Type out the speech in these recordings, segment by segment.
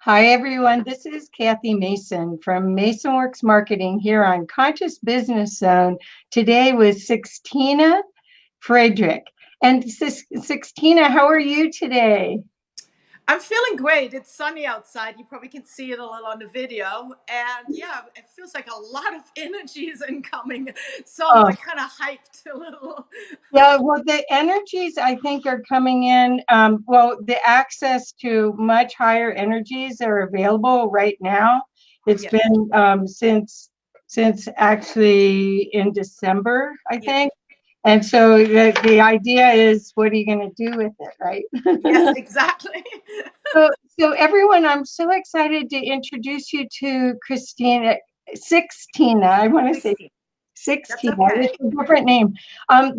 Hi, everyone. This is Kathy Mason from MasonWorks Marketing here on Conscious Business Zone. Today with Sixtina Friedrich. And Sixtina, how are you today? I'm feeling great. It's sunny outside. You probably can see it a little on the video. And yeah, it feels like a lot of energy is incoming. So I'm Oh, like kind of hyped a little. yeah, well, the energies I think are coming in. Well, the access to much higher energies are available right now. It's Yes, been since actually in December, I yes, think. And so the idea is, what are you going to do with it, right? yes, exactly. So everyone, I'm so excited to introduce you to Sixtina. I want to say 16. That's Sixtina. okay. It's a different name,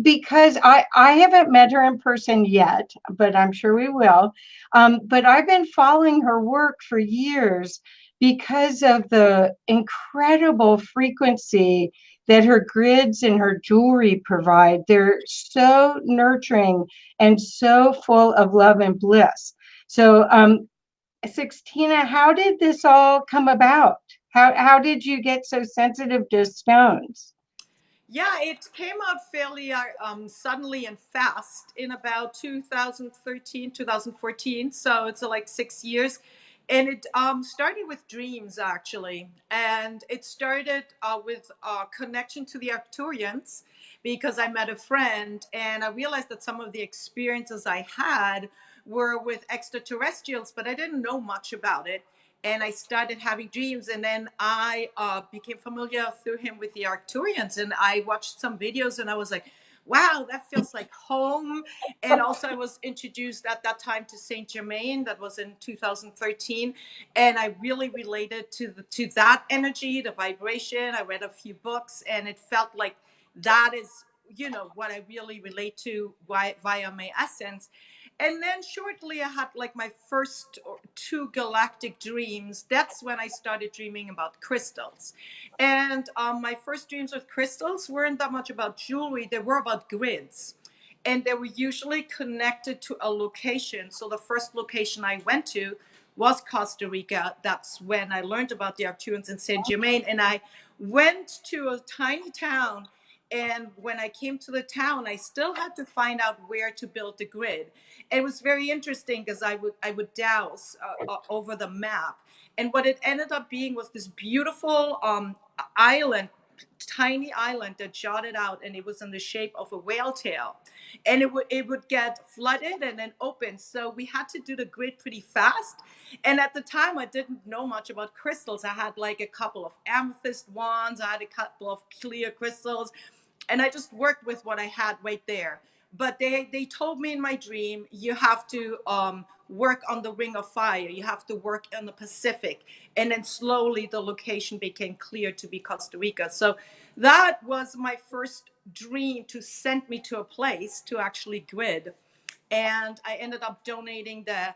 because I haven't met her in person yet, but I'm sure we will. But I've been following her work for years because of the incredible frequency that her grids and her jewelry provide. They're so nurturing and so full of love and bliss. So, Sixtina, how did this all come about? How did you get so sensitive to stones? Yeah, it came out fairly suddenly and fast in about 2013, 2014. So it's like 6 years. And it started with dreams, actually. And it started with a connection to the Arcturians because I met a friend and I realized that some of the experiences I had were with extraterrestrials, but I didn't know much about it, and I started having dreams. And then I became familiar through him with the Arcturians, and I watched some videos, and I was like, wow, that feels like home. And also, I was introduced at that time to Saint Germain. That was in 2013, and I really related to that energy, the vibration. I read a few books, and it felt like that is what I really relate to via my essence. And then shortly I had like my first two galactic dreams. That's when I started dreaming about crystals. And my first dreams with crystals weren't that much about jewelry, they were about grids. And they were usually connected to a location. So the first location I went to was Costa Rica. That's when I learned about the Arcturians in Saint Germain. And I went to a tiny town. And when I came to the town, I still had to find out where to build the grid. It was very interesting because I would douse over the map, and what it ended up being was this beautiful island, tiny island that jutted out, and it was in the shape of a whale tail, and it would get flooded and then open. So we had to do the grid pretty fast, and at the time I didn't know much about crystals. I had like a couple of amethyst wands, I had a couple of clear crystals, and I just worked with what I had right there. But they told me in my dream, you have to work on the Ring of Fire. You have to work in the Pacific, and then slowly the location became clear to be Costa Rica. So that was my first dream, to send me to a place to actually grid. And I ended up donating the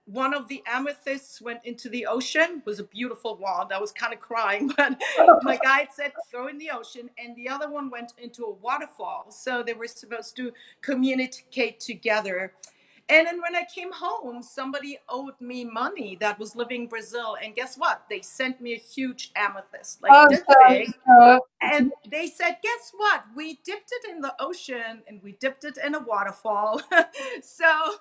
one of the amethysts went into the ocean. It was a beautiful wand. I was kind of crying, but my guide said throw in the ocean, and the other one went into a waterfall. So they were supposed to communicate together. And then when I came home, somebody owed me money that was living in Brazil. And guess what? They sent me a huge amethyst, like Oh, this so, big. so And they said, guess what? We dipped it in the ocean and we dipped it in a waterfall. So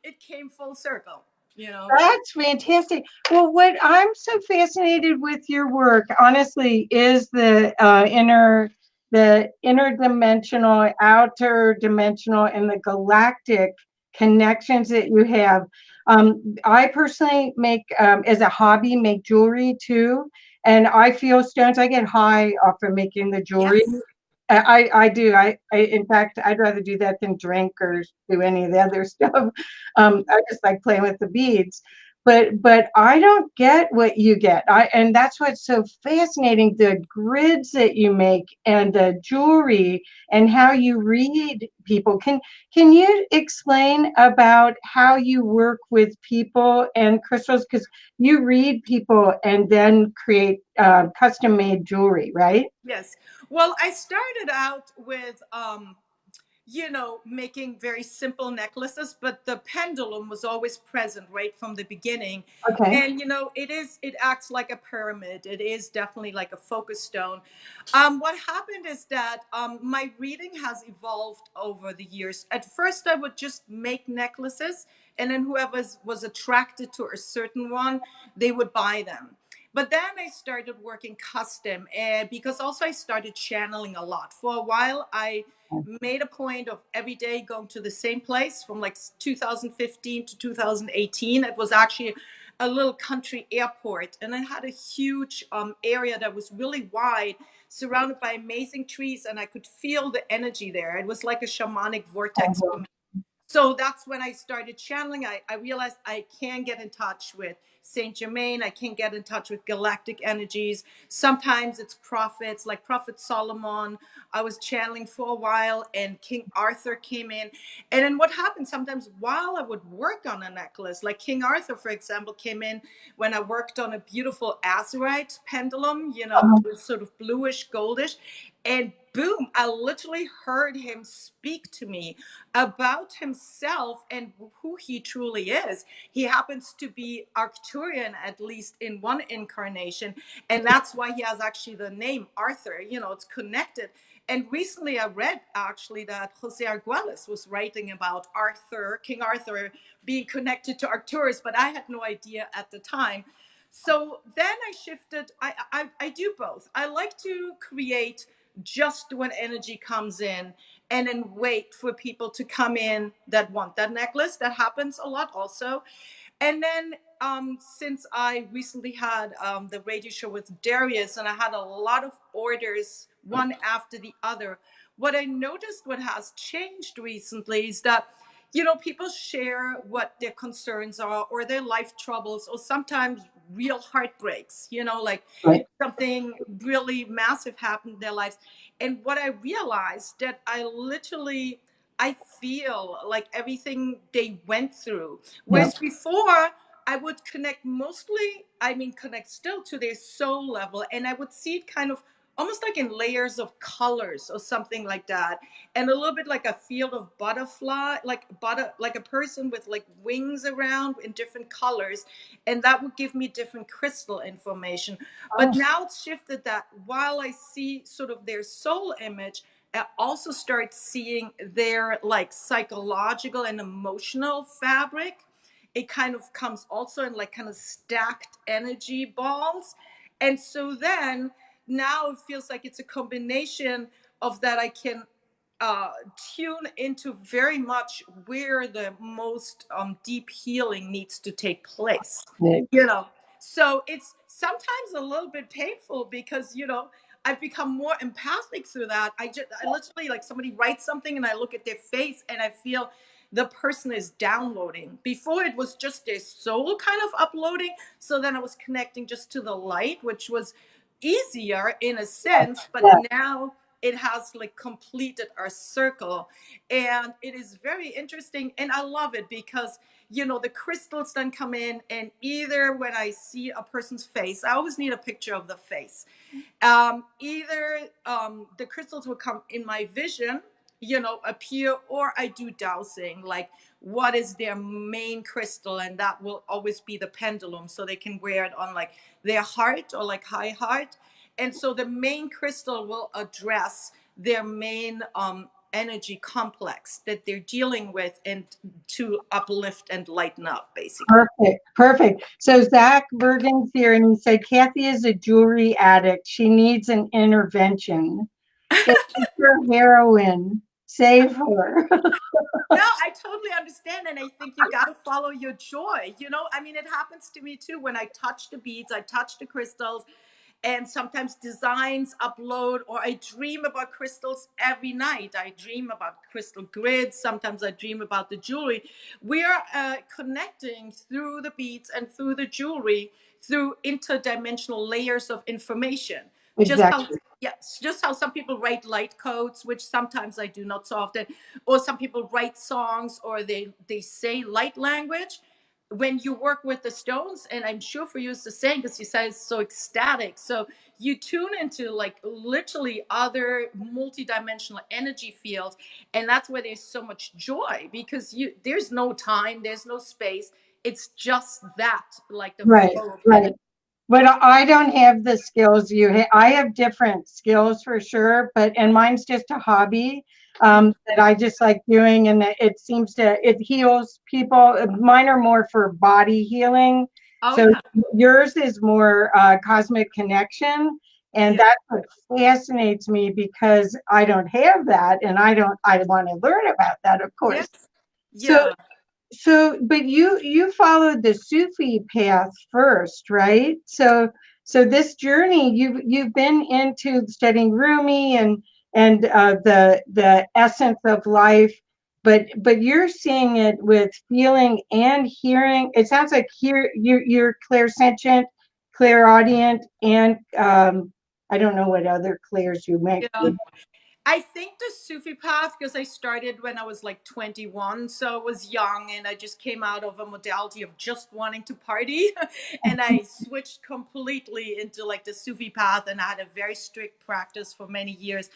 it came full circle. that's fantastic. Well, what I'm so fascinated with your work, honestly, is the interdimensional, outer dimensional, and the galactic connections that you have. I personally make, as a hobby, make jewelry too, and I feel stones. I get high off of making the jewelry. Yes. I do. In fact, I'd rather do that than drink or do any of the other stuff. I just like playing with the beads. But I don't get what you get. And that's what's so fascinating, the grids that you make and the jewelry and how you read people. Can you explain about how you work with people and crystals? Because you read people and then create custom made jewelry, right? Yes. Well, I started out with making very simple necklaces, but the pendulum was always present right from the beginning. Okay. And it acts like a pyramid. It is definitely like a focus stone. What happened is that my reading has evolved over the years. At first, I would just make necklaces, and then whoever was attracted to a certain one, they would buy them. But then I started working custom, because also I started channeling a lot. For a while, I made a point of every day going to the same place from like 2015 to 2018. It was actually a little country airport, and it had a huge area that was really wide, surrounded by amazing trees, and I could feel the energy there. It was like a shamanic vortex for me. So that's when I started channeling. I realized I can get in touch with Saint Germain. I can get in touch with galactic energies. Sometimes it's prophets, like Prophet Solomon. I was channeling for a while, and King Arthur came in. And then what happened sometimes while I would work on a necklace, like King Arthur, for example, came in when I worked on a beautiful azurite pendulum, it was sort of bluish, goldish. And boom, I literally heard him speak to me about himself and who he truly is. He happens to be Arcturian, at least in one incarnation, and that's why he has actually the name Arthur. It's connected. And recently I read actually that Jose Arguelles was writing about Arthur, King Arthur, being connected to Arcturus, but I had no idea at the time. So then I shifted. I do both. I like to create just when energy comes in, and then wait for people to come in that want that necklace. That happens a lot also. And then since I recently had the radio show with Darius, and I had a lot of orders one after the other, what I noticed, what has changed recently, is that people share what their concerns are, or their life troubles, or sometimes real heartbreaks, like Right. something really massive happened in their lives. And what I realized, that I feel like everything they went through. Yeah. Whereas before, I would connect mostly, connect still to their soul level, and I would see it kind of almost like in layers of colors or something like that, and a little bit like a field of butterfly, like a person with like wings around in different colors, and that would give me different crystal information. Oh, But now it's shifted, that while I see sort of their soul image, I also start seeing their like psychological and emotional fabric. It kind of comes also in like kind of stacked energy balls. And so then now it feels like it's a combination of that. I can uh, tune into very much where the most deep healing needs to take place. okay. You know, so it's sometimes a little bit painful, because I've become more empathic through that. I literally, like, somebody writes something and I look at their face and I feel the person is downloading. Before, it was just their soul kind of uploading. So then I was connecting just to the light, which was easier in a sense, but Yeah. now it has like completed our circle, and it is very interesting, and I love it because the crystals then come in, and either when I see a person's face, I always need a picture of the face. Either the crystals will come in my vision, appear, or I do dowsing, like what is their main crystal, and that will always be the pendulum, so they can wear it on like their heart or like high heart. And so the main crystal will address their main energy complex that they're dealing with, and to uplift and lighten up, basically. Perfect. Perfect. So Zach Bergen's here and he said, Kathy is a jewelry addict. She needs an intervention. It's her heroine. Save her. No, I totally understand. And I think you got to follow your joy. It happens to me too. When I touch the beads, I touch the crystals, and sometimes designs upload, or I dream about crystals every night. I dream about crystal grids. Sometimes I dream about the jewelry. We are connecting through the beads and through the jewelry, through interdimensional layers of information. Just how, Exactly. yes, just how some people write light codes, which sometimes I do, not so often, or some people write songs, or they say light language. when you work with the stones, and I'm sure for you it's the same because you said it's so ecstatic. So you tune into like literally other multidimensional energy fields, and that's where there's so much joy because there's no time, there's no space. It's just that, like the Right, flow of right. energy. But I don't have the skills you have. I have different skills for sure, and mine's just a hobby that I just like doing, and it seems it heals people. Mine are more for body healing. Oh So yeah, yours is more cosmic connection, and yeah, that's what fascinates me because I don't have that, and I want to learn about that, of yeah, course. So yeah. but you followed the Sufi path first, right? So this journey you've been into studying Rumi and the essence of life, but you're seeing it with feeling and hearing. It sounds like you're clairsentient, clairaudient, and I don't know what other clairs you might Yeah. be. I think the Sufi path, because I started when I was like 21, so I was young and I just came out of a modality of just wanting to party. And I switched completely into like the Sufi path, and I had a very strict practice for many years.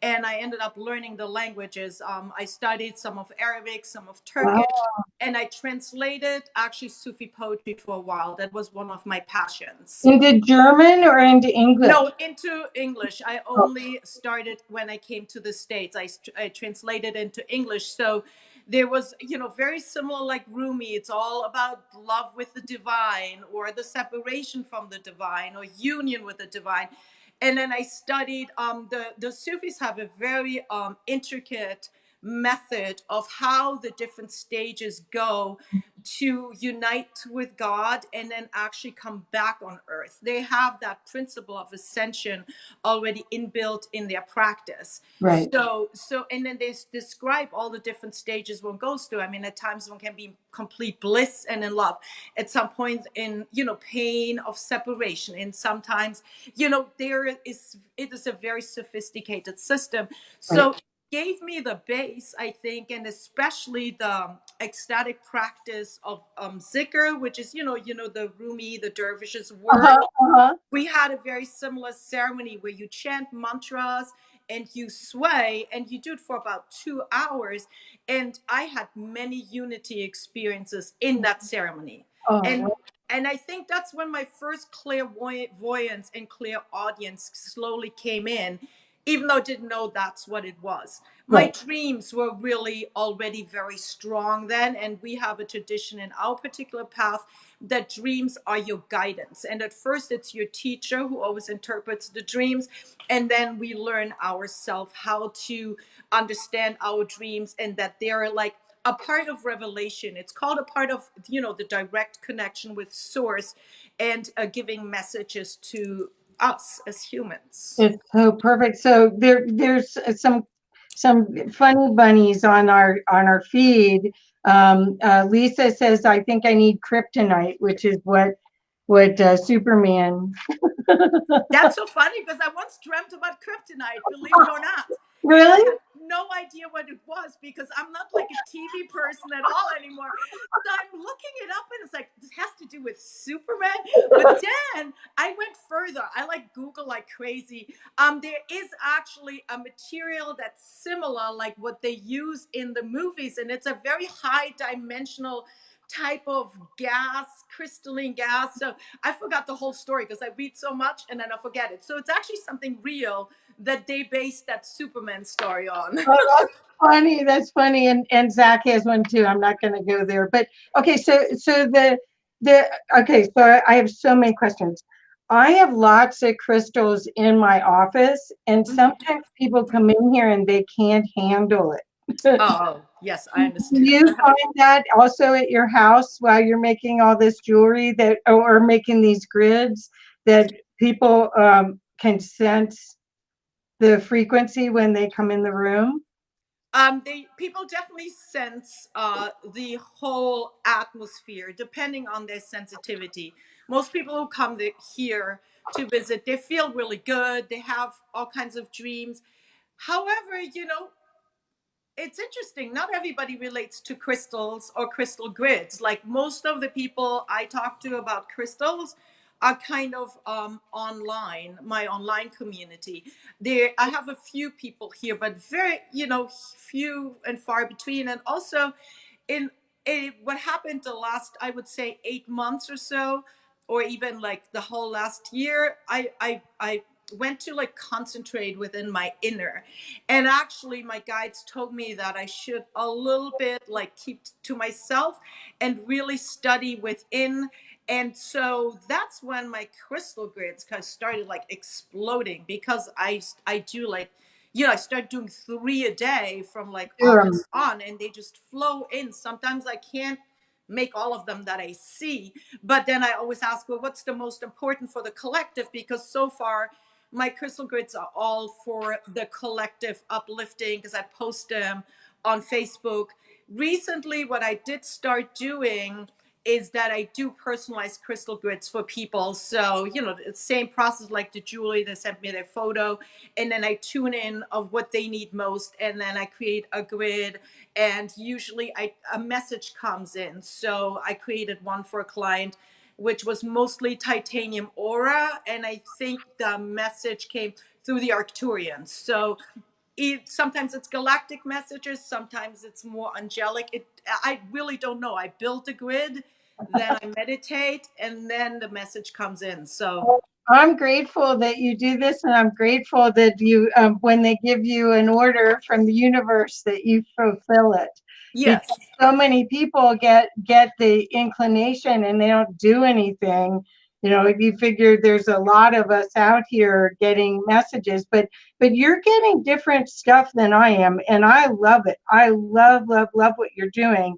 And I ended up learning the languages. I studied some of Arabic, some of Turkish, Oh, and I translated actually Sufi poetry for a while. That was one of my passions. into German or into English? No, into English. I Oh, only started when I came to the States. I translated into English. So there was, very similar like Rumi. It's all about love with the divine or the separation from the divine or union with the divine. And then I studied, the Sufis have a very intricate method of how the different stages go to unite with God and then actually come back on earth. They have that principle of ascension already inbuilt in their practice. right. And then they describe all the different stages one goes through. I mean, at times one can be in complete bliss and in love, at some point in, pain of separation, and sometimes, it is a very sophisticated system. Right. So gave me the base, I think, and especially the ecstatic practice of zikr, which is, the Rumi, the dervishes word. Uh-huh, uh-huh. We had a very similar ceremony where you chant mantras and you sway, and you do it for about 2 hours. And I had many unity experiences in that ceremony. Oh, And well, and I think that's when my first clairvoyance and clairaudience slowly came in, even though I didn't know that's what it was. My right. dreams were really already very strong then, and we have a tradition in our particular path that dreams are your guidance. And at first, it's your teacher who always interprets the dreams, and then we learn ourselves how to understand our dreams, and that they're like a part of revelation. It's called a part of, the direct connection with source, and giving messages to us as humans. It's so perfect. So there's some funny bunnies on our feed. Lisa says, "I think I need kryptonite," which is what Superman. That's so funny because I once dreamt about kryptonite, believe it or not. And I Really? had no idea what it was because I'm not like a TV person at all anymore. So I'm looking it up and it's like, this has to do with Superman. But then I went further. I like Google like crazy. There is actually a material that's similar, like what they use in the movies, and it's a very high dimensional type of gas, crystalline gas. So I forgot the whole story because I read so much and then I forget it. So it's actually something real that they based that Superman story on. Oh, that's funny. That's funny. And Zach has one too. I'm not going to go there. But okay, so the okay, so I have so many questions. I have lots of crystals in my office, and sometimes people come in here and they can't handle it. Oh, yes, I Do understand. you find that also at your house while you're making all this jewelry that or making these grids that people can sense the frequency when they come in the room? They people definitely sense the whole atmosphere depending on their sensitivity. Most people who come here to visit, they feel really good. They have all kinds of dreams. However, it's interesting. Not everybody relates to crystals or crystal grids. Like most of the people I talk to about crystals are kind of online, my online community. There, I have a few people here, but very, few and far between. And also, in what happened the last, I would say, 8 months or so, or even like the whole last year, I went to like concentrate within my inner, and actually my guides told me that I should a little bit like keep to myself and really study within. And so that's when my crystal grids kind of started like exploding, because I do like, I start doing 3 a day from like Sure. August on, and they just flow in. Sometimes I can't make all of them that I see, but then I always ask, well, what's the most important for the collective? Because so far, my crystal grids are all for the collective uplifting, because I post them on Facebook. Recently, what I did start doing is that I do personalized crystal grids for people. So, the same process like the jewelry. They sent me their photo, and then I tune in of what they need most, and then I create a grid, and usually a message comes in. So I created one for a client which was mostly titanium aura, and I think the message came through the Arcturians. So sometimes it's galactic messages, sometimes it's more angelic. I really don't know. I built a grid, then I meditate, and then the message comes in. So I'm grateful that you do this, and I'm grateful that you, when they give you an order from the universe, that you fulfill it. Because yes. so many people get the inclination and they don't do anything. If you figure there's a lot of us out here getting messages, but you're getting different stuff than I am, and I love it. I love, love, love what you're doing.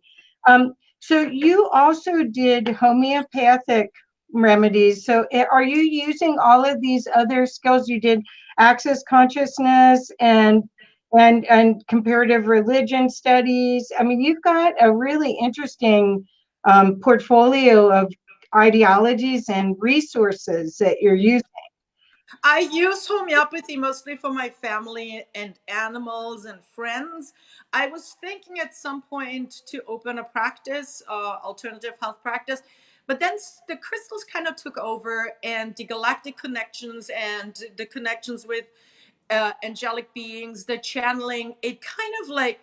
So you also did homeopathic remedies. So are you using all of these other skills? You did access consciousness and comparative religion studies. I mean, you've got a really interesting portfolio of ideologies and resources that you're using. I use homeopathy mostly for my family and animals and friends. I was thinking at some point to open a practice, alternative health practice, but then the crystals kind of took over, and the galactic connections and the connections with angelic beings, the channeling, it kind of like,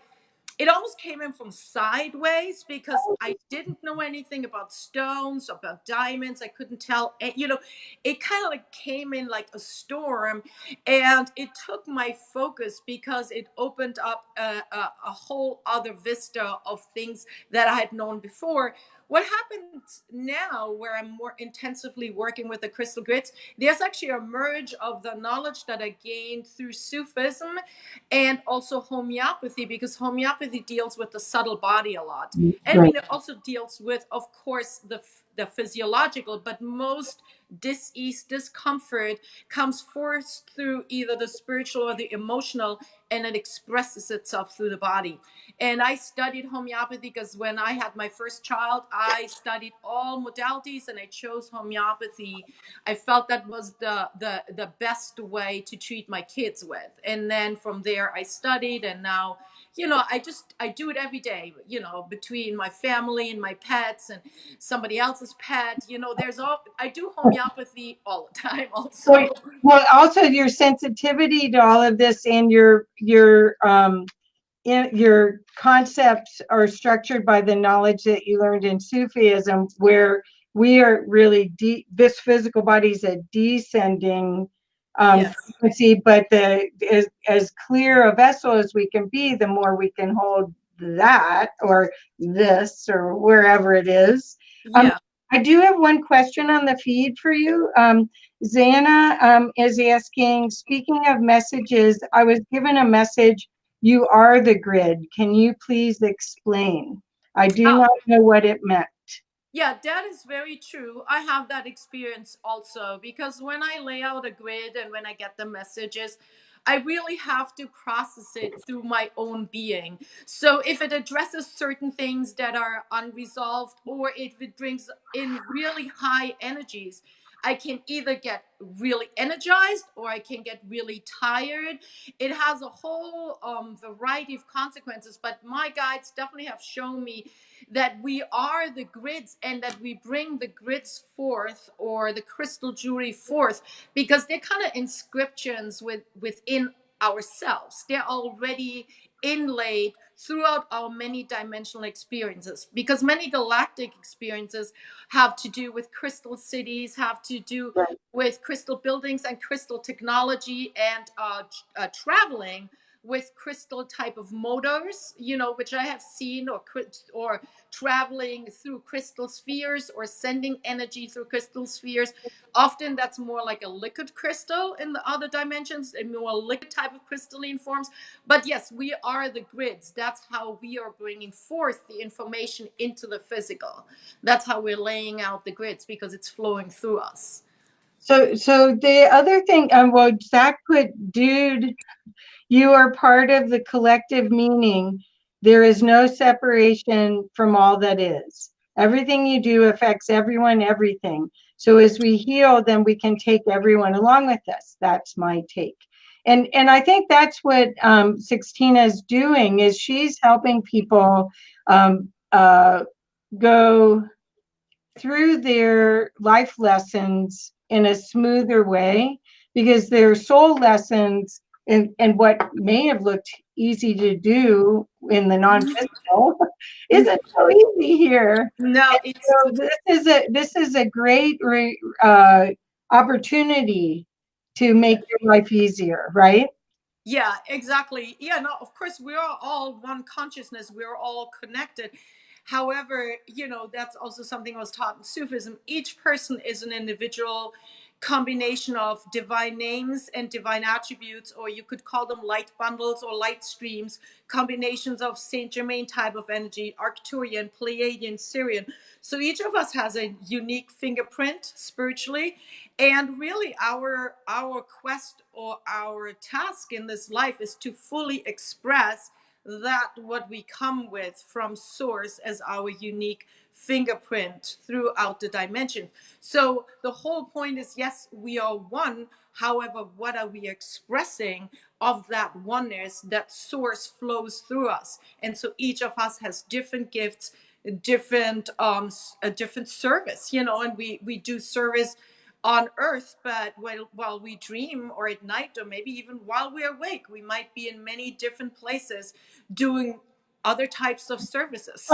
it almost came in from sideways, because I didn't know anything about stones, about diamonds. I couldn't tell, it kind of like came in like a storm, and it took my focus, because it opened up a whole other vista of things that I had known before. What happens now, where I'm more intensively working with the crystal grids, there's actually a merge of the knowledge that I gained through Sufism and also homeopathy, because homeopathy deals with the subtle body a lot. And I Right. mean, it also deals with, of course, the physiological, but most dis-ease, discomfort comes first through either the spiritual or the emotional, and it expresses itself through the body. And I studied homeopathy because when I had my first child, I studied all modalities and I chose homeopathy. I felt that was the best way to treat my kids with. And then from there I studied, and now, I do it every day, between my family and my pets and somebody else's pet. I do homeopathy all the time Well, also. well, also your sensitivity to all of this and your concepts are structured by the knowledge that you learned in Sufism, where we are really this physical body is a descending Yes. frequency, but as clear a vessel as we can be, the more we can hold that or this or wherever it is. Um, Yeah. I do have one question on the feed for you. Zana is asking, speaking of messages, I was given a message, you are the grid. Can you please explain? I do Oh, not know what it meant. yeah, that is very true. I have that experience also, because when I lay out a grid and when I get the messages, I really have to process it through my own being. So if it addresses certain things that are unresolved, or if it brings in really high energies, I can either get really energized or I can get really tired. It has a whole variety of consequences, but my guides definitely have shown me that we are the grids, and that we bring the grids forth, or the crystal jewelry forth, because they're kind of inscriptions within ourselves. They're already inlaid throughout our many dimensional experiences, because many galactic experiences have to do with crystal cities, have to do Right. with crystal buildings and crystal technology, and traveling with crystal type of motors, which I have seen, or traveling through crystal spheres, or sending energy through crystal spheres. Often that's more like a liquid crystal in the other dimensions, and more liquid type of crystalline forms. But yes, we are the grids. That's how we are bringing forth the information into the physical. That's how we're laying out the grids, because it's flowing through us. So the other thing, well, Zach put, dude, you are part of the collective meaning. There is no separation from all that is. Everything you do affects everyone, everything. So as we heal, then we can take everyone along with us. That's my take. And I think that's what Sixtina is doing, is she's helping people go through their life lessons in a smoother way, because their soul lessons and what may have looked easy to do in the non-physical isn't so easy here. No, And it's so this is a great opportunity to make your life easier, right? Yeah, exactly. Yeah, no, of course, we are all one consciousness. We're all connected. However, that's also something I was taught in Sufism. Each person is an individual combination of divine names and divine attributes, or you could call them light bundles or light streams, combinations of Saint Germain type of energy, Arcturian, Pleiadian, Syrian. So each of us has a unique fingerprint spiritually. And really, our quest, or our task in this life, is to fully express that what we come with from source as our unique fingerprint throughout the dimension. So the whole point is, yes, we are one. However, what are we expressing of that oneness? That source flows through us, and so each of us has different gifts, different a different service, and we do service on earth, but while we dream, or at night, or maybe even while we're awake, we might be in many different places doing other types of services.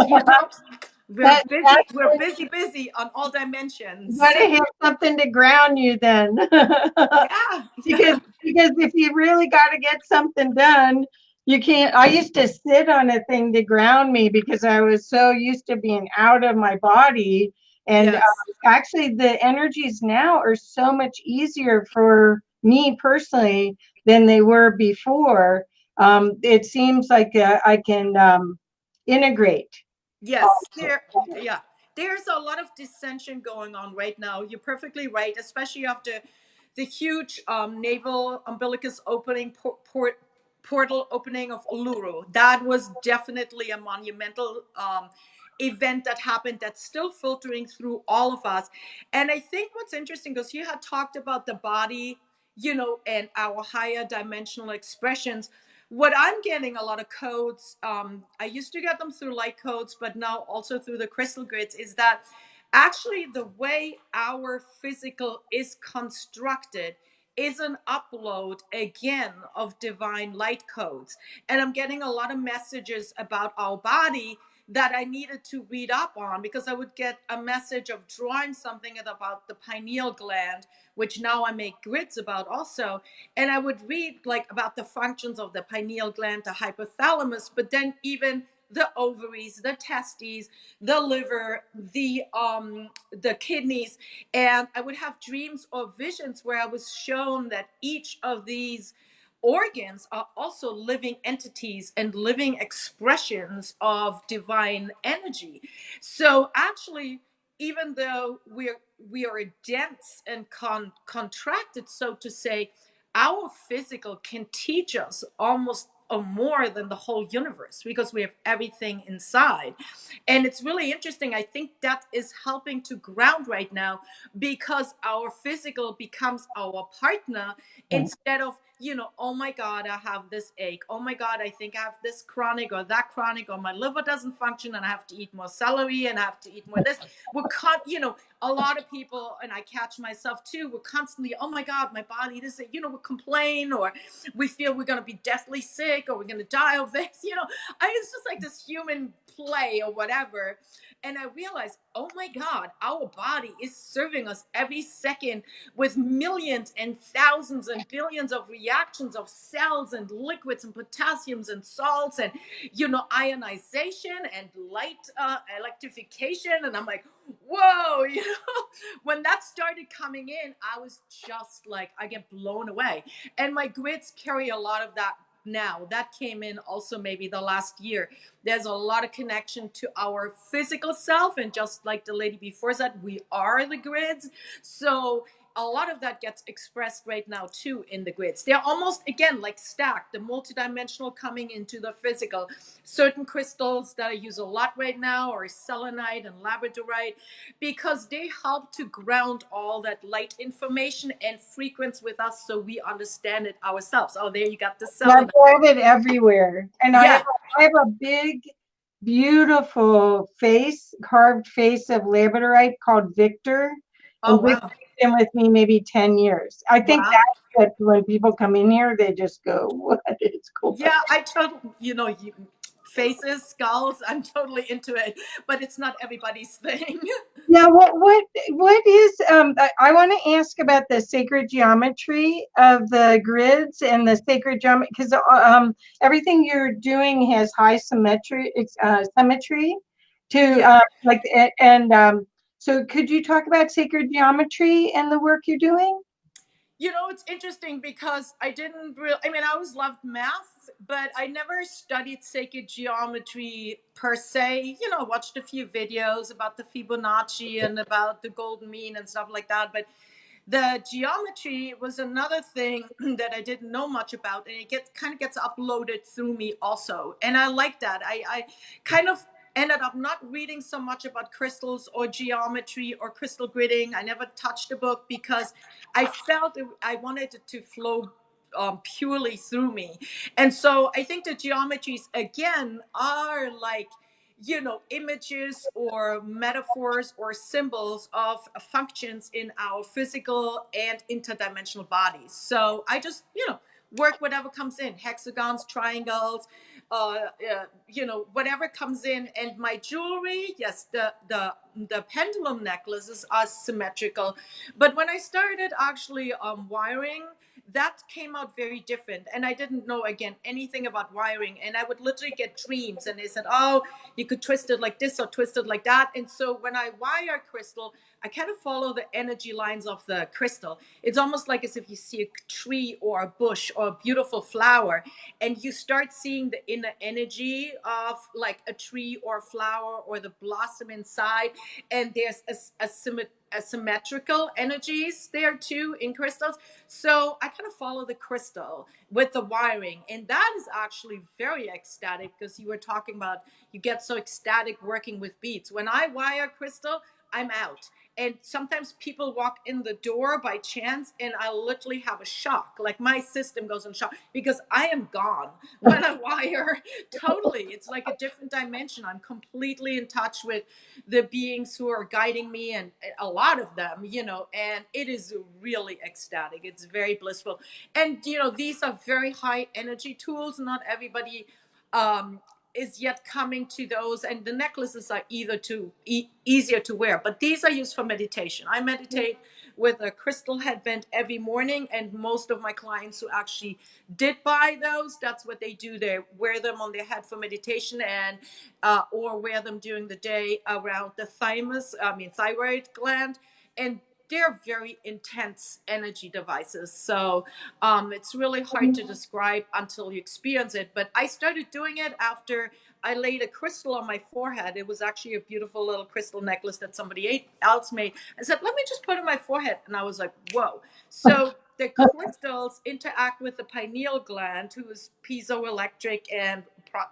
We're That busy, that's we're busy on all You dimensions. gotta have something to ground you then. Yeah. because because if you really got to get something done, you can't. I used to sit on a thing to ground me because I was so used to being out of my body. And Yes. actually, the energies now are so much easier for me personally than they were before. It seems like I can integrate. Yes, yeah, there's a lot of dissension going on right now. You're perfectly right, especially after the huge naval umbilicus opening, portal opening of Uluru. That was definitely a monumental event that happened, that's still filtering through all of us. And I think what's interesting, because you had talked about the body, and our higher dimensional expressions. What I'm getting a lot of codes, I used to get them through light codes, but now also through the crystal grids, is that actually the way our physical is constructed is an upload again of divine light codes. And I'm getting a lot of messages about our body that I needed to read up on, because I would get a message of drawing something about the pineal gland, which now I make grids about also. And I would read like about the functions of the pineal gland, the hypothalamus, but then even the ovaries, the testes, the liver, the kidneys. And I would have dreams or visions where I was shown that each of these organs are also living entities and living expressions of divine energy. So actually, even though we are dense and contracted, so to say, our physical can teach us almost or more than the whole universe, because we have everything inside. And it's really interesting. I think that is helping to ground right now, because our physical becomes our partner, instead of, oh my God, I have this ache. Oh my God, I think I have this chronic or that chronic, or my liver doesn't function and I have to eat more celery and I have to eat more this. We're a lot of people, and I catch myself too, we're constantly, oh my God, my body, this, we complain, or we feel we're going to be deathly sick, or we're going to die of this, it's just like this human play or whatever. And I realized, oh my God, our body is serving us every second with millions and thousands and billions of reactions of cells and liquids and potassiums and salts and, ionization and light electrification. And I'm like, whoa, when that started coming in, I was just like, I get blown away. And my grids carry a lot of that now. That came in also maybe the last year. There's a lot of connection to our physical self. And just like the lady before said, we are the grids. So a lot of that gets expressed right now too in the grids. They're almost, again, like stacked, the multidimensional coming into the physical. Certain crystals that I use a lot right now are selenite and labradorite, because they help to ground all that light information and frequence with us, so we understand it ourselves. Oh, there you got the selenite. I have it everywhere. And Yeah. I have a big, beautiful carved face of labradorite called Victor. Oh, And Victor's wow. been with me maybe 10 years. I think Wow. that's what, when people come in here, they just go, what is cool? Yeah, I totally, faces, skulls, I'm totally into it, but it's not everybody's thing. Yeah, what is I want to ask about the sacred geometry of the grids and the sacred geometry, because everything you're doing has high symmetry to Yeah. so could you talk about sacred geometry and the work you're doing? It's interesting because I didn't really, I always loved math, but I never studied sacred geometry per se. Watched a few videos about the Fibonacci and about the golden mean and stuff like that. But the geometry was another thing that I didn't know much about, and it kind of gets uploaded through me also. And I like that. I kind of ended up not reading so much about crystals or geometry or crystal gridding. I never touched a book because I felt I wanted it to flow purely through me. And so I think the geometries, again, are like, images or metaphors or symbols of functions in our physical and interdimensional bodies. So I just, work whatever comes in, hexagons, triangles, whatever comes in. And my jewelry, yes, the pendulum necklaces are symmetrical. But when I started actually wiring, that came out very different. And I didn't know, again, anything about wiring. And I would literally get dreams, and they said, oh, you could twist it like this or twist it like that. And so when I wire crystal, I kind of follow the energy lines of the crystal. It's almost like as if you see a tree or a bush or a beautiful flower, and you start seeing the inner energy of like a tree or a flower or the blossom inside. And there's a symmetrical energies there too in crystals. So I kind of follow the crystal with the wiring. And that is actually very ecstatic, because you were talking about you get so ecstatic working with beads. When I wire crystal, I'm out. And sometimes people walk in the door by chance, and I literally have a shock. Like my system goes in shock because I am gone when I wire. Totally. It's like a different dimension. I'm completely in touch with the beings who are guiding me, and a lot of them, and it is really ecstatic. It's very blissful. And, these are very high energy tools. Not everybody is yet coming to those, and the necklaces are either easier to wear, but these are used for meditation. I meditate with a crystal headband every morning, and most of my clients who actually did buy those, that's what they do. They wear them on their head for meditation, and or wear them during the day around the thyroid gland. And they're very intense energy devices. So it's really hard to describe until you experience it. But I started doing it after I laid a crystal on my forehead. It was actually a beautiful little crystal necklace that somebody else made. I said, let me just put it on my forehead. And I was like, whoa. So the crystals interact with the pineal gland, who is piezoelectric, and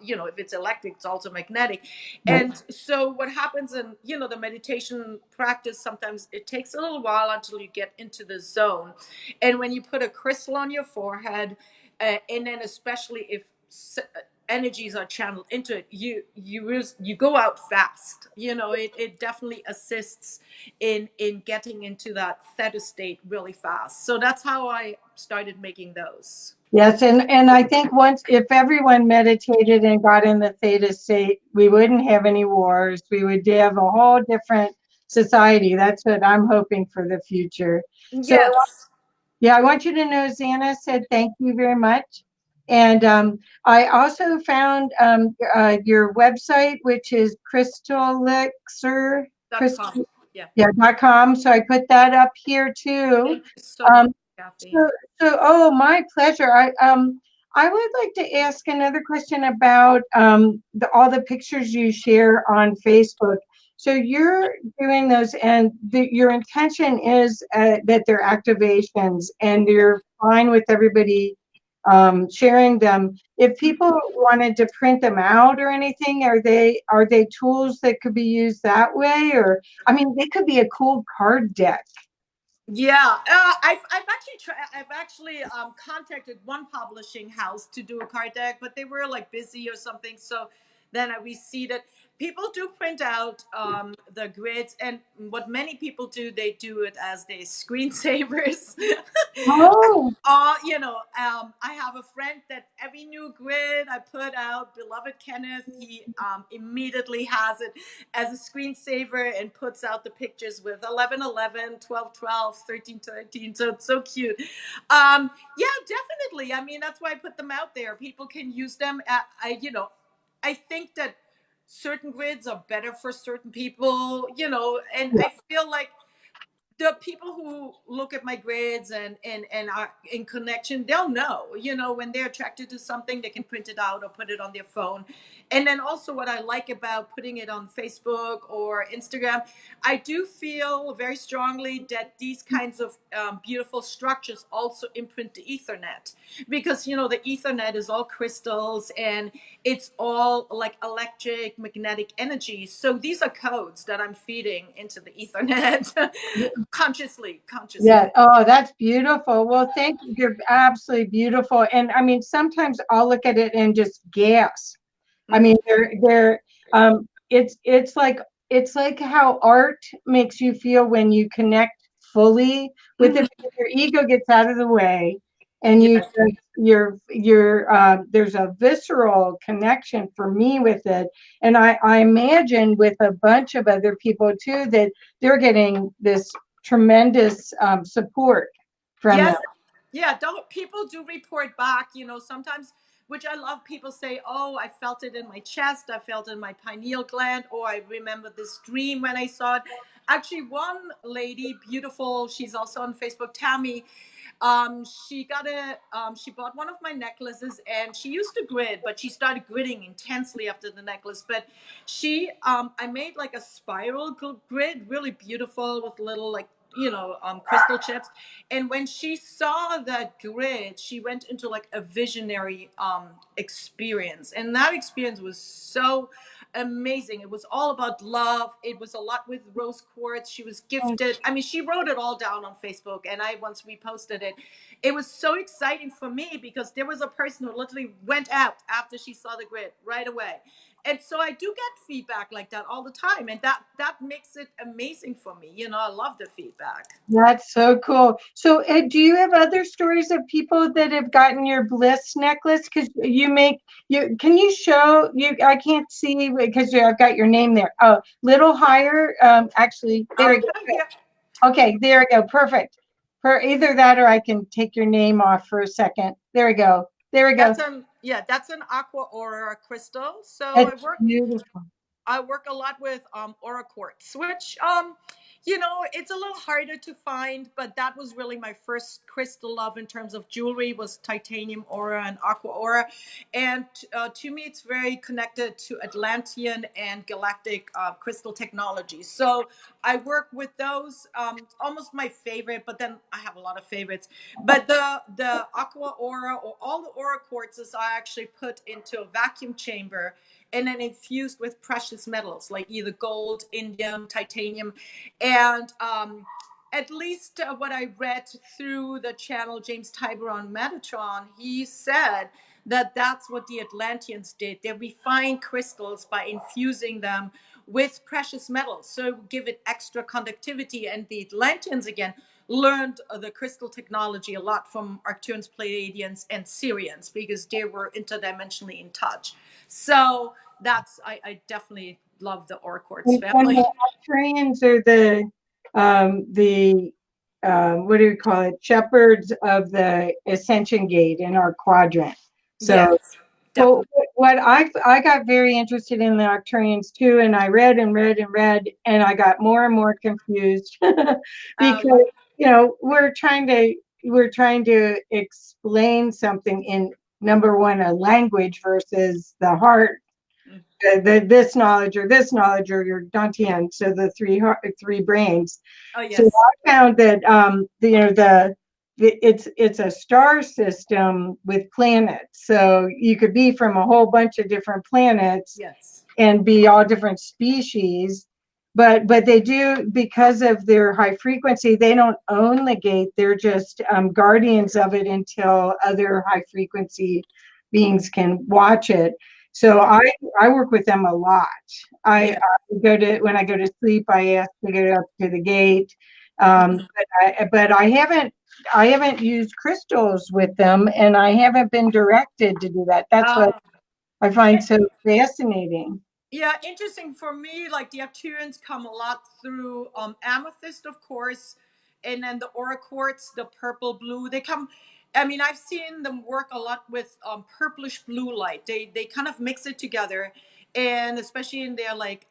if it's electric, it's also magnetic. And so what happens in the meditation practice, sometimes it takes a little while until you get into the zone. And when you put a crystal on your forehead, and then especially if energies are channeled into it, you go out fast. It definitely assists in getting into that theta state really fast. So that's how I started making those. Yes, and I think once, if everyone meditated and got in the theta state, we wouldn't have any wars. We would have a whole different society. That's what I'm hoping for the future. So Yes. yeah, I want you to know Xana said thank you very much. And I also found your website, which is crystallixer, .com. Yeah. yeah, .com. So I put that up here too. Thank you so much, Um, Kathy. oh, my pleasure. I would like to ask another question about all the pictures you share on Facebook. So you're doing those, and your intention is that they're activations, and you're fine with everybody sharing them. If people wanted to print them out or anything, are they tools that could be used that way? Or I mean, they could be a cool card deck. Yeah, I've actually contacted one publishing house to do a card deck, but they were like busy or something. So then I received it. People do print out the grids, and what many people do, they do it as their screensavers. Oh, I have a friend that every new grid I put out, beloved Kenneth, he immediately has it as a screensaver and puts out the pictures with 1111, 1212, 1313. So it's so cute. Yeah, definitely. I mean, that's why I put them out there. People can use them. I think that certain grids are better for certain people, and I feel like the people who look at my grades and are in connection, they'll know, when they're attracted to something, they can print it out or put it on their phone. And then also what I like about putting it on Facebook or Instagram, I do feel very strongly that these kinds of beautiful structures also imprint the Ethernet, because the Ethernet is all crystals and it's all like electric magnetic energy. So these are codes that I'm feeding into the Ethernet. Consciously. yeah. Oh, that's beautiful. Well, thank you. You're absolutely beautiful. And I mean, sometimes I'll look at it and just gasp. I Mhm. mean, it's like how art makes you feel when you connect fully with it, Mhm. because your ego gets out of the way, and you Yes. just there's a visceral connection for me with it, and I imagine with a bunch of other people too that they're getting this tremendous support from them. Yes. Yeah. Don't people do report back, sometimes, which I love. People say, oh, I felt it in my chest. I felt it in my pineal gland. Or I remember this dream when I saw it. Actually, one lady, beautiful, she's also on Facebook, Tammy. She bought one of my necklaces, and she used to grid, but she started gridding intensely after the necklace. But I made like a spiral grid, really beautiful with little like, crystal chips. And when she saw that grid, she went into like a visionary experience. And that experience was so amazing. It was all about love. It was a lot with rose quartz. She was gifted. I mean, she wrote it all down on Facebook, and I once reposted it. It was so exciting for me because there was a person who literally went out after she saw the grid right away. And so I do get feedback like that all the time, and that makes it amazing for me. I love the feedback. That's so cool. So, do you have other stories of people that have gotten your bliss necklace? Because you can you show you? I can't see because I've got your name there. Oh, little higher. Actually, there I'll we put it here. go. Okay, there we go. Perfect. For either that, or I can take your name off for a second. There we go. There we go. That's an aqua aura crystal. So It's beautiful. I work a lot with aura quartz, which it's a little harder to find, but that was really my first crystal love in terms of jewelry, was titanium aura and aqua aura. And to me, it's very connected to Atlantean and galactic crystal technology. So I work with those. Almost my favorite, but then I have a lot of favorites. But the aqua aura, or all the aura quartzes, I actually put into a vacuum chamber and then infused with precious metals like either gold, indium, titanium, and at least what I read through the channel James Tiber on Metatron, he said that that's what the Atlanteans did. They refined crystals by infusing them with precious metals, so give it extra conductivity. And the Atlanteans again learned the crystal technology a lot from Arcturians, Pleiadians, and Syrians, because they were interdimensionally in touch. So that's I definitely love the aura quartz And family. the Arcturians are the what do we call it? Shepherds of the Ascension Gate in our quadrant. So, Yes, well, definitely. what I got very interested in the Arcturians too, and I read and read and read, and I got more and more confused Yeah. because we're trying to explain something in number one, a language versus the heart, Mm. this knowledge or your dantian, so the three brains. Oh So yes, I found that it's a star system with planets. So you could be from a whole bunch of different planets yes. and be all different species. But they do, because of their high frequency, they don't own the gate. They're just guardians of it until other high frequency beings can watch it. So I work with them a lot. I, Yeah. I go to when I go to sleep, I ask to go up to the gate. But I haven't used crystals with them, and I haven't been directed to do that. That's what Uh, I find so fascinating. yeah, interesting for me. Like the Arcturians come a lot through amethyst, of course, and then the aura quartz, the purple blue. They come. I mean, I've seen them work a lot with purplish blue light. They kind of mix it together, and especially in their like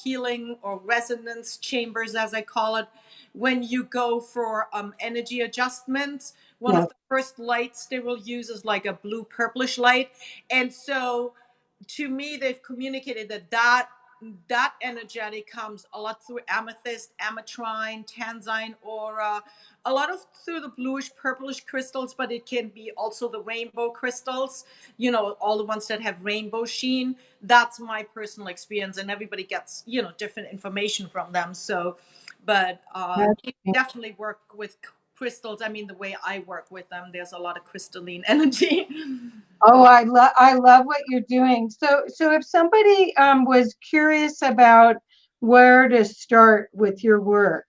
healing or resonance chambers, as I call it, when you go for energy adjustments. One Yeah. of the first lights they will use is like a blue purplish light, and so to me they've communicated that energetic comes a lot through amethyst, ametrine, tanzine aura, a lot of through the bluish purplish crystals, but it can be also the rainbow crystals, all the ones that have rainbow sheen. That's my personal experience, and everybody gets different information from them. So but they definitely work with crystals. I mean, the way I work with them, there's a lot of crystalline energy. Oh, I love what you're doing. So if somebody was curious about where to start with your work,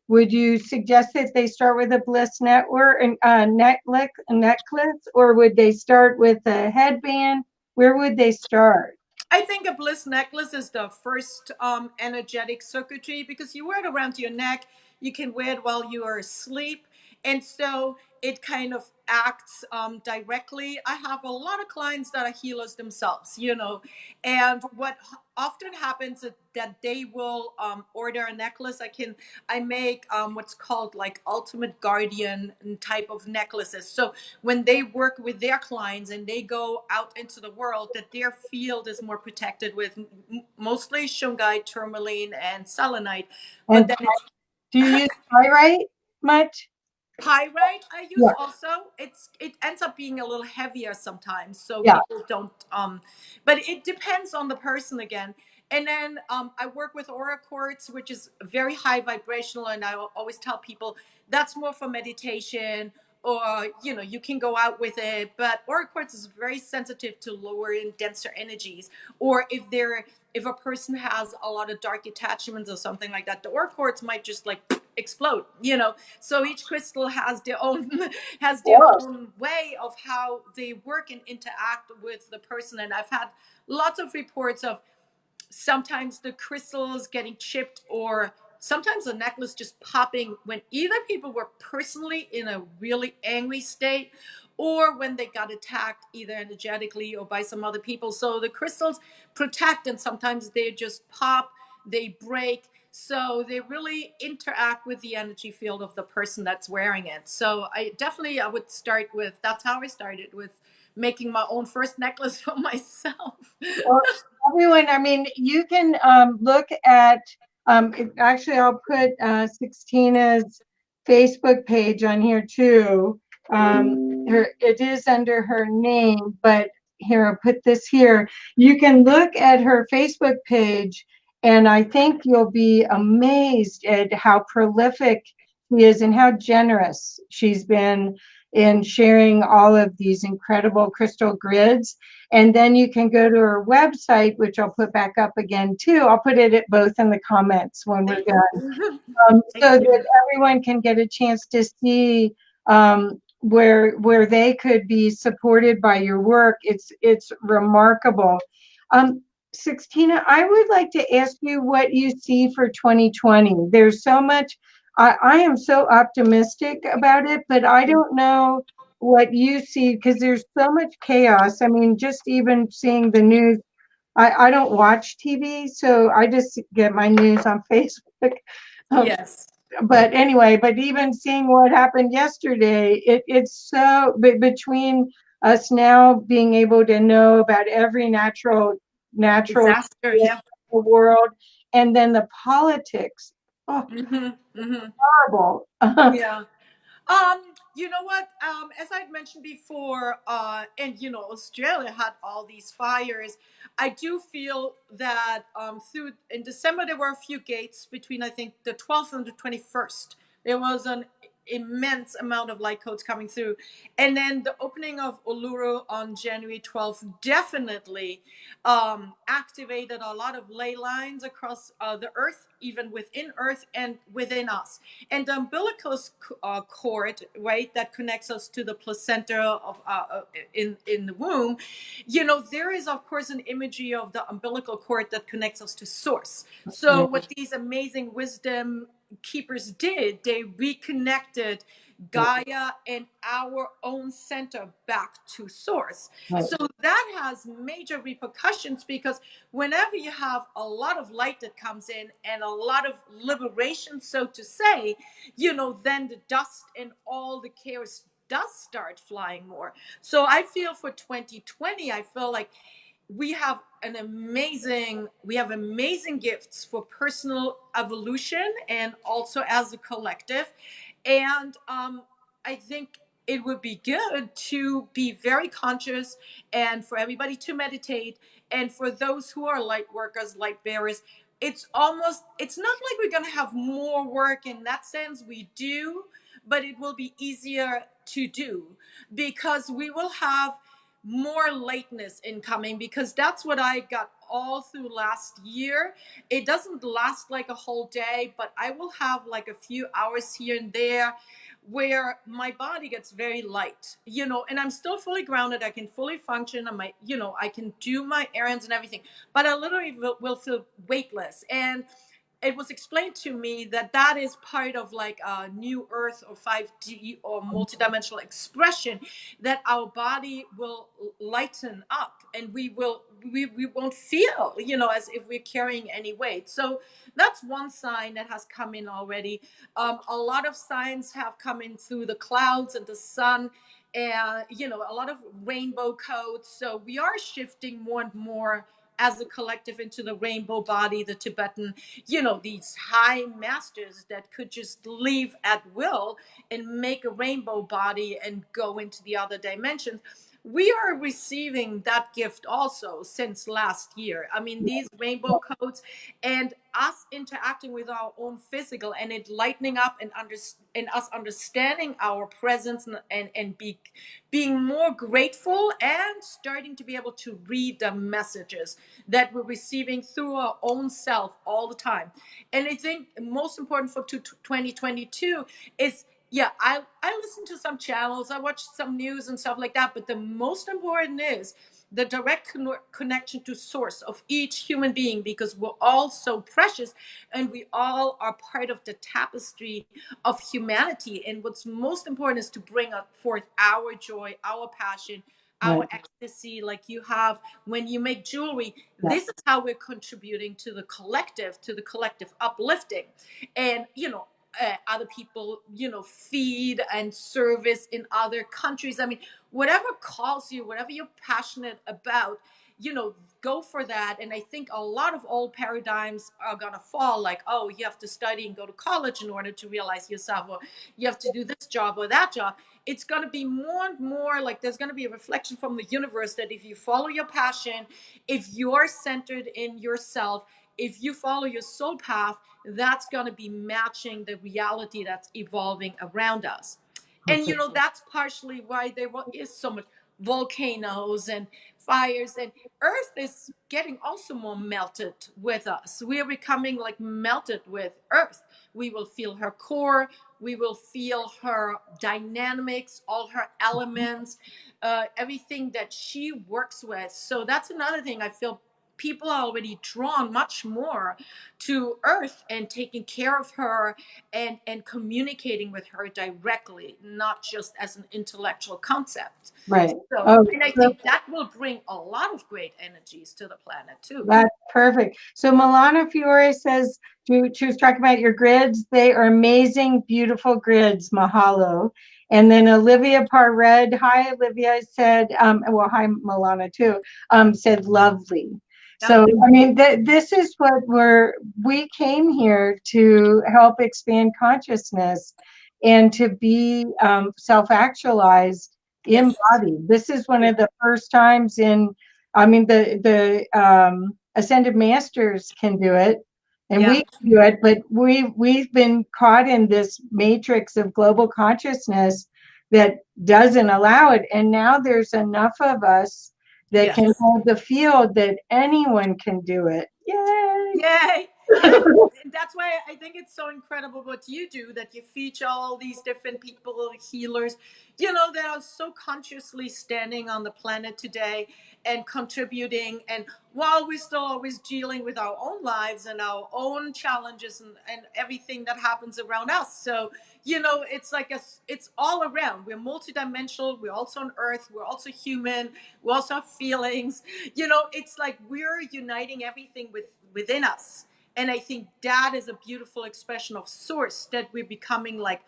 would you suggest that they start with a Bliss network and necklace, or would they start with a headband? Where would they start? I think a bliss necklace is the first energetic circuitry, because you wear it around your neck. You can wear it while you are asleep. And so it kind of acts directly. I have a lot of clients that are healers themselves, and what often happens is that they will order a necklace. I make what's called like ultimate guardian type of necklaces. So when they work with their clients and they go out into the world, that their field is more protected with mostly shungite, tourmaline, and selenite. But And then it's do you use pyrite much? pyrite I use Yeah, also. It ends up being a little heavier sometimes, so yeah. people don't but it depends on the person again. And then I work with aura quartz, which is very high vibrational, and I always tell people that's more for meditation, or you can go out with it. But aura quartz is very sensitive to lower and denser energies, or if a person has a lot of dark attachments or something like that, the aura quartz might just like explode. So each crystal has their own has their Yeah. own way of how they work and interact with the person. And I've had lots of reports of sometimes the crystals getting chipped, or sometimes the necklace just popping when either people were personally in a really angry state, or when they got attacked either energetically or by some other people. So the crystals protect, and sometimes they just pop, they break. So they really interact with the energy field of the person that's wearing it. So I would start with, that's how I started, with making my own first necklace for myself. Well, everyone, I mean, you can look at Actually, I'll put Sixtina's Facebook page on here too. It is under her name, but here, I'll put this here. You can look at her Facebook page, and I think you'll be amazed at how prolific she is and how generous she's been in sharing all of these incredible crystal grids. And then you can go to her website, which I'll put back up again too. I'll put it at both in the comments when we're Thank done, you. Thank so that you. everyone can get a chance to see where they could be supported by your work. It's remarkable. Um, Sixtina, I would like to ask you what you see for 2020. There's so much. I am so optimistic about it, but I don't know what you see because there's so much chaos. I mean, just even seeing the news. I don't watch TV, so I just get my news on Facebook. Um, Yes. but anyway, but even seeing what happened yesterday, it's so between us now being able to know about every natural Disaster. Yeah. world, and then the politics. Oh, Hmm. Hmm. horrible. Yeah. You know what? As I'd mentioned before, and Australia had all these fires. I do feel that through in December there were a few gates between I think the 12th and the 21st. There was an immense amount of light codes coming through, and then the opening of Uluru on January 12th definitely activated a lot of ley lines across the earth, even within earth and within us. And the umbilical cord, right, that connects us to the placenta of in the womb, there is of course an imagery of the umbilical cord that connects us to source. So what these amazing wisdom keepers did, they reconnected Gaia and our own center back to source. Right, So that has major repercussions because whenever you have a lot of light that comes in and a lot of liberation, so to say, then the dust and all the chaos does start flying more. So I feel for 2020, I feel like we have amazing gifts for personal evolution and also as a collective. And I think it would be good to be very conscious and for everybody to meditate, and for those who are light workers, light bearers, it's not like we're going to have more work in that sense. We do, but it will be easier to do because we will have more lateness incoming, because that's what I got all through last year. It doesn't last like a whole day, but I will have like a few hours here and there where my body gets very light, and I'm still fully grounded. I can fully function. I can do my errands and everything, but I literally will feel weightless. And it was explained to me that that is part of like a new earth or 5D or multidimensional expression, that our body will lighten up and we won't feel as if we're carrying any weight. So that's one sign that has come in already. A lot of signs have come in through the clouds and the sun, and a lot of rainbow codes. So we are shifting more and more as a collective into the rainbow body, the Tibetan, these high masters that could just leave at will and make a rainbow body and go into the other dimensions. We are receiving that gift also since last year. I mean, these rainbow codes and us interacting with our own physical and it lightening up and us understanding our presence and being more grateful and starting to be able to read the messages that we're receiving through our own self all the time. And I think most important for 2022 is, yeah, I listen to some channels, I watch some news and stuff like that, but the most important is the direct connection to source of each human being, because we're all so precious and we all are part of the tapestry of humanity. And what's most important is to bring forth our joy, our passion, our right, ecstasy, like you have when you make jewelry. yeah, This is how we're contributing to the collective uplifting. And other people feed and service in other countries. I mean, whatever calls you, whatever you're passionate about, go for that. And I think a lot of old paradigms are going to fall, like, oh, you have to study and go to college in order to realize yourself, or you have to do this job or that job. It's going to be more and more like there's going to be a reflection from the universe that if you follow your passion, if you're centered in yourself, if you follow your soul path, that's going to be matching the reality that's evolving around us. And Okay. that's partially why there is so much volcanoes and fires, and earth is getting also more melted with us. We're becoming like melted with earth. We will feel her core, we will feel her dynamics, all her elements, everything that she works with. So that's another thing I feel people are already drawn much more to earth and taking care of her, and communicating with her directly, not just as an intellectual concept. Right. So, Oh, and I think that will bring a lot of great energies to the planet too. that's perfect. So Milana Fiore says she was talking about your grids. They are amazing, beautiful grids. Mahalo. And then Olivia Parred, hi Olivia, said, well, hi Milana too, said lovely. Oh, So I mean, this is what we came here to help expand consciousness and to be self-actualized yes, embodied. This is one yes, of the first times in, I mean, the ascended masters can do it, and yeah, we can do it, but we've been caught in this matrix of global consciousness that doesn't allow it. And now there's enough of us that can yes. hold the field that anyone can do it. Yay! Yay. And that's why I think it's so incredible what you do, that you feature all these different people, healers, that are so consciously standing on the planet today and contributing. And while we're still always dealing with our own lives and our own challenges, and everything that happens around us. So, it's like it's all around. We're multidimensional. We're also on earth. We're also human. We also have feelings. It's like we're uniting everything within us. And I think that is a beautiful expression of source, that we're becoming like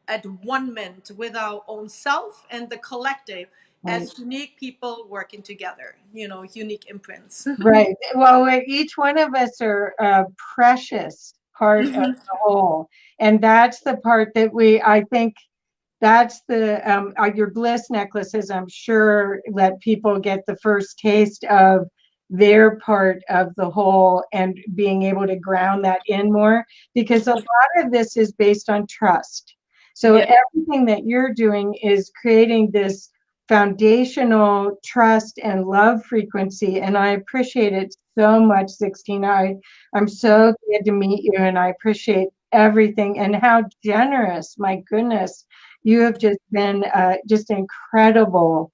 at one ment with our own self and the collective, Right. as unique people working together, unique imprints. Right. Well, each one of us are a precious part of Hmm. the whole. And that's the part that I think that's your bliss necklaces, I'm sure, let people get the first taste of their part of the whole and being able to ground that in more, because a lot of this is based on trust. So Yeah. everything that you're doing is creating this foundational trust and love frequency. And I appreciate it so much, Sixtina. I'm so glad to meet you, and I appreciate everything and how generous, my goodness, you have just been just incredible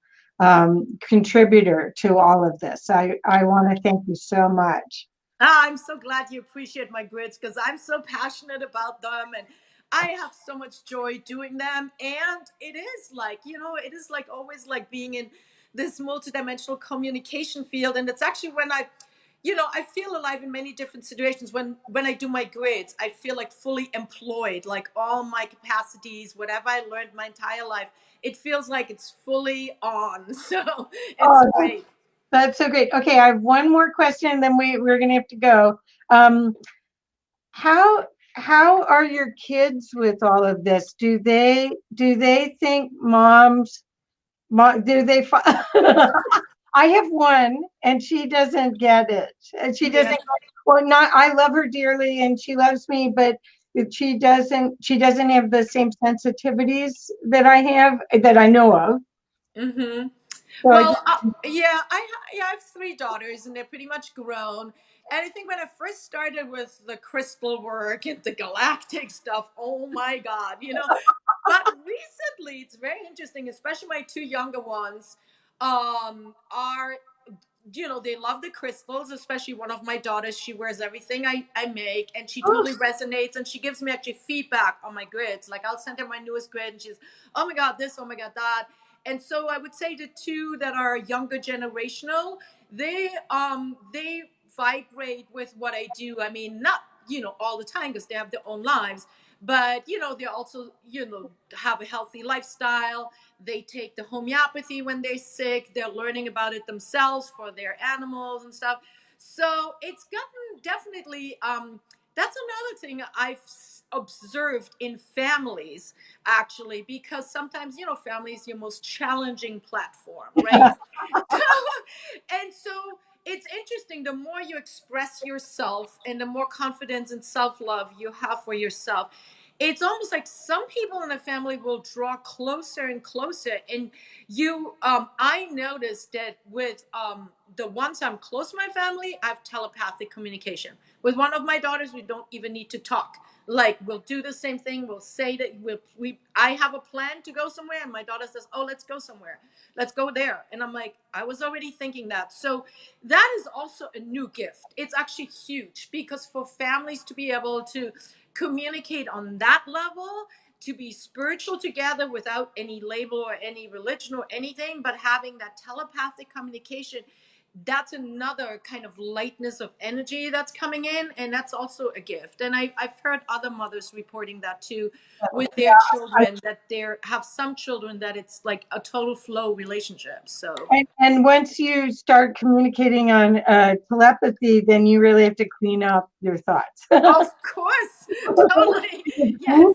contributor to all of this. I want to thank you so much. I'm so glad you appreciate my grids, because I'm so passionate about them, and I have so much joy doing them. And it is like always like being in this multidimensional communication field. And it's actually when I feel alive in many different situations. When I do my grids, I feel like fully employed, like all my capacities, whatever I learned my entire life, it feels like it's fully on. So it's Oh, great. that's so great. Okay, I have one more question, and then we're gonna have to go. Um, how how are your kids with all of this? Do they think mom do they I have one, and she doesn't get it. And she Yeah. doesn't, well, not, I love her dearly and she loves me, but she doesn't have the same sensitivities that I have, that I know of. Mm-hmm. So I just, Well, I have three daughters, and they're pretty much grown. And I think when I first started with the crystal work and the galactic stuff, oh my God, But recently, it's very interesting, especially my two younger ones, are they love the crystals, especially one of my daughters. She wears everything I make, and she oh, totally resonates, and she gives me actually feedback on my grids. Like, I'll send her my newest grid, and she's, oh my God, this, oh my God, that. And so I would say the two that are younger generational, they vibrate with what I do. I mean, not all the time, because they have their own lives, but they also have a healthy lifestyle. They take the homeopathy when they're sick. They're learning about it themselves for their animals and stuff. So it's gotten definitely that's another thing I've observed in families, actually, because sometimes family is your most challenging platform, right? And so it's interesting, the more you express yourself and the more confidence and self-love you have for yourself, it's almost like some people in the family will draw closer and closer. And I noticed that with the ones I'm close to my family, I have telepathic communication. With one of my daughters, we don't even need to talk. Like, we'll do the same thing. We'll say that I have a plan to go somewhere, and my daughter says, "Oh, let's go somewhere. Let's go there." And I'm like, I was already thinking that. So that is also a new gift. It's actually huge, because for families to be able to communicate on that level, to be spiritual together without any label or any religion or anything, but having that telepathic communication, that's another kind of lightness of energy that's coming in, and that's also a gift. And I've heard other mothers reporting that too, with their children, that they have some children that it's like a total flow relationship. So And once you start communicating on telepathy, then you really have to clean up your thoughts. of course, totally, yes.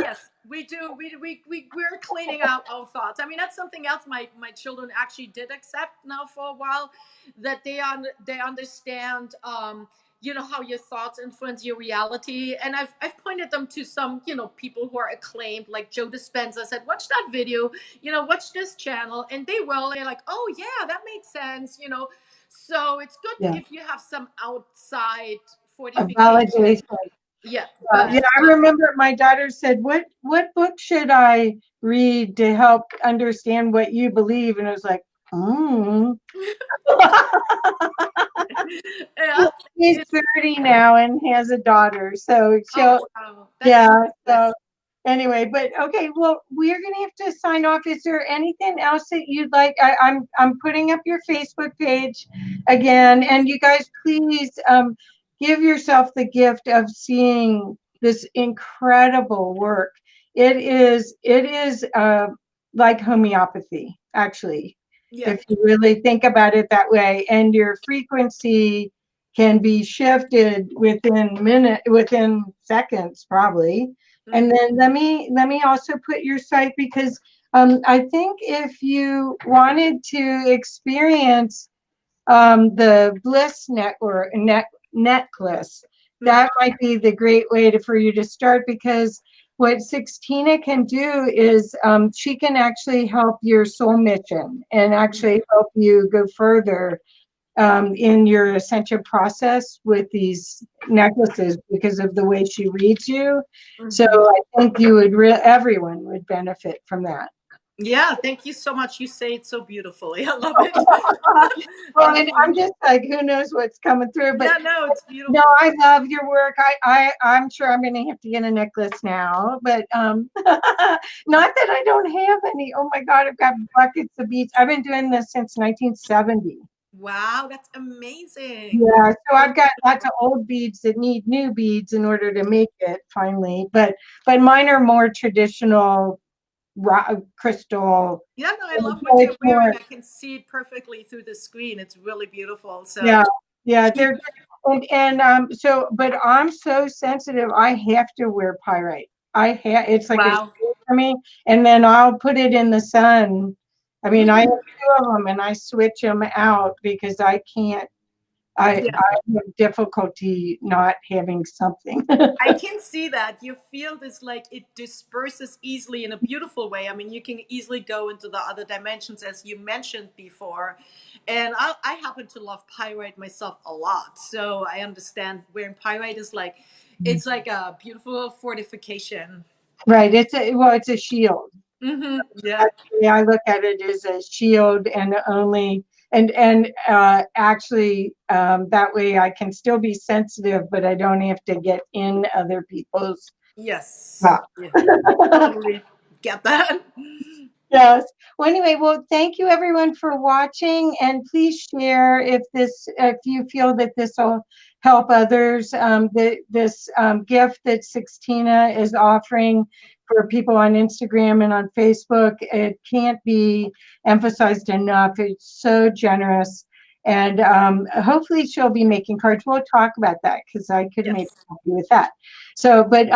Yes, we do. We're cleaning out our thoughts. I mean, that's something else my children actually did accept now for a while, that they understand how your thoughts influence your reality. And I've pointed them to some people who are acclaimed, like Joe Dispenza said, watch that video, watch this channel, and they're like, oh yeah, that makes sense. So it's good Yeah, if you have some outside a fortification. validation. Yeah, Yeah, but I remember my daughter said, "What book should I read to help understand what you believe?" And I was like, "Hmm." yeah, She's it's 30 now and has a daughter, so oh she'll wow, that's yeah. so So blessed. anyway, but okay, well, we're gonna have to sign off. Is there anything else that you'd like? I'm putting up your Facebook page again, and you guys please give yourself the gift of seeing this incredible work. It is like homeopathy, actually, Yeah. if you really think about it that way, and your frequency can be shifted within seconds, probably. And Mhm. then let me also put your site, because I think if you wanted to experience the Bliss necklace, Mhm. that might be the great way for you to start, because what Sixtina can do is she can actually help your soul mission and actually help you go further in your ascension process with these necklaces, because of the way she reads you. So Mhm. I think everyone would benefit from that. Yeah, thank you so much. You say it so beautifully. I love it. Well, Thank and you. I'm just like, who knows what's coming through, but Yeah, no, it's no, beautiful. I love your work. I'm sure I'm going to have to get a necklace now, but not that I don't have any. Oh my God, I've got buckets of beads. I've been doing this since 1970. Wow, that's amazing. Yeah, so Really I've got lots beautiful. of old beads that need new beads in order to make it finally, but mine are more traditional crystal. Yeah, no, I So love what you're it's more, wearing. I can see it perfectly through the screen. It's really beautiful. So, yeah, yeah. And so, but I'm so sensitive. I have to wear pyrite. It's like a wow. shield for me, and then I'll put it in the sun. I mean, I have two of them, and I switch them out because I can't. I Yeah. have difficulty not having something. I can see that your field is like it disperses easily in a beautiful way. I mean, you can easily go into the other dimensions, as you mentioned before. And I happen to love pyrite myself a lot, so I understand wearing pyrite is like it's like a beautiful fortification. Right. It's a shield. Yeah. That's the way I look at it, as a shield, and only and actually that way I can still be sensitive, but I don't have to get in other people's Yes. stuff. Yeah. Totally get that. Yes. Well, anyway, well, thank you everyone for watching, and please share if you feel that this will help others. This gift that Sixtina is offering for people on Instagram and on Facebook, it can't be emphasized enough. It's so generous. And hopefully she'll be making cards. We'll talk about that because I could maybe Yes. help you with that. So, but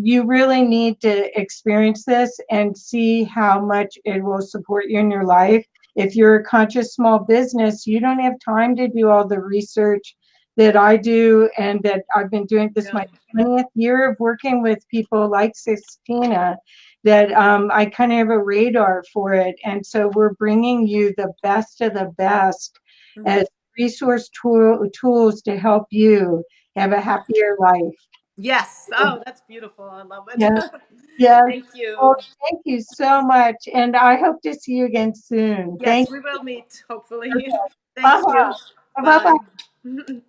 you really need to experience this and see how much it will support you in your life. If you're a conscious small business, you don't have time to do all the research that I do and that I've been doing. This is my 20th year of working with people like Sixtina, that I kind of have a radar for it. And so we're bringing you the best of the best as resource tools to help you have a happier life. Yes. Oh, that's beautiful. I love it. Yeah. Yes. Thank Well, you. thank you so much. And I hope to see you again soon. Yes, Thank we will meet, hopefully. you. Thank Uh-huh. you. Bye-bye. Bye.